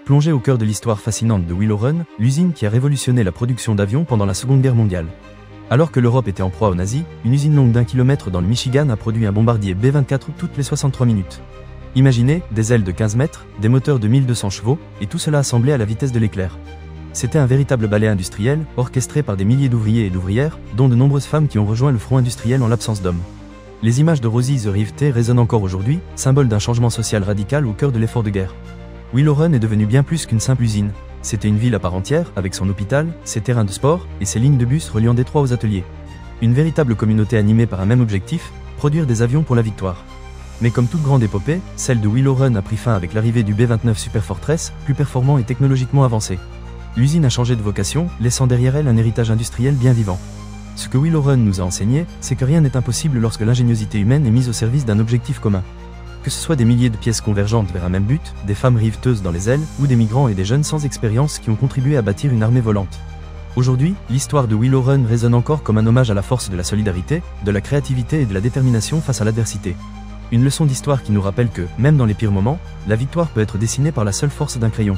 Plongée au cœur de l'histoire fascinante de Willow Run, l'usine qui a révolutionné la production d'avions pendant la Seconde Guerre mondiale. Alors que l'Europe était en proie aux nazis, une usine longue d'1 kilomètre dans le Michigan a produit un bombardier B-24 toutes les 63 minutes. Imaginez, des ailes de 15 mètres, des moteurs de 1200 chevaux, et tout cela assemblé à la vitesse de l'éclair. C'était un véritable ballet industriel, orchestré par des milliers d'ouvriers et d'ouvrières, dont de nombreuses femmes qui ont rejoint le front industriel en l'absence d'hommes. Les images de Rosie the Rivetée résonnent encore aujourd'hui, symbole d'un changement social radical au cœur de l'effort de guerre. Willow Run est devenue bien plus qu'une simple usine. C'était une ville à part entière, avec son hôpital, ses terrains de sport, et ses lignes de bus reliant Détroit aux ateliers. Une véritable communauté animée par un même objectif, produire des avions pour la victoire. Mais comme toute grande épopée, celle de Willow Run a pris fin avec l'arrivée du B-29 Super Fortress, plus performant et technologiquement avancé. L'usine a changé de vocation, laissant derrière elle un héritage industriel bien vivant. Ce que Willow Run nous a enseigné, c'est que rien n'est impossible lorsque l'ingéniosité humaine est mise au service d'un objectif commun. Que ce soit des milliers de pièces convergentes vers un même but, des femmes riveteuses dans les ailes, ou des migrants et des jeunes sans expérience qui ont contribué à bâtir une armée volante. Aujourd'hui, l'histoire de Willow Run résonne encore comme un hommage à la force de la solidarité, de la créativité et de la détermination face à l'adversité. Une leçon d'histoire qui nous rappelle que, même dans les pires moments, la victoire peut être dessinée par la seule force d'un crayon.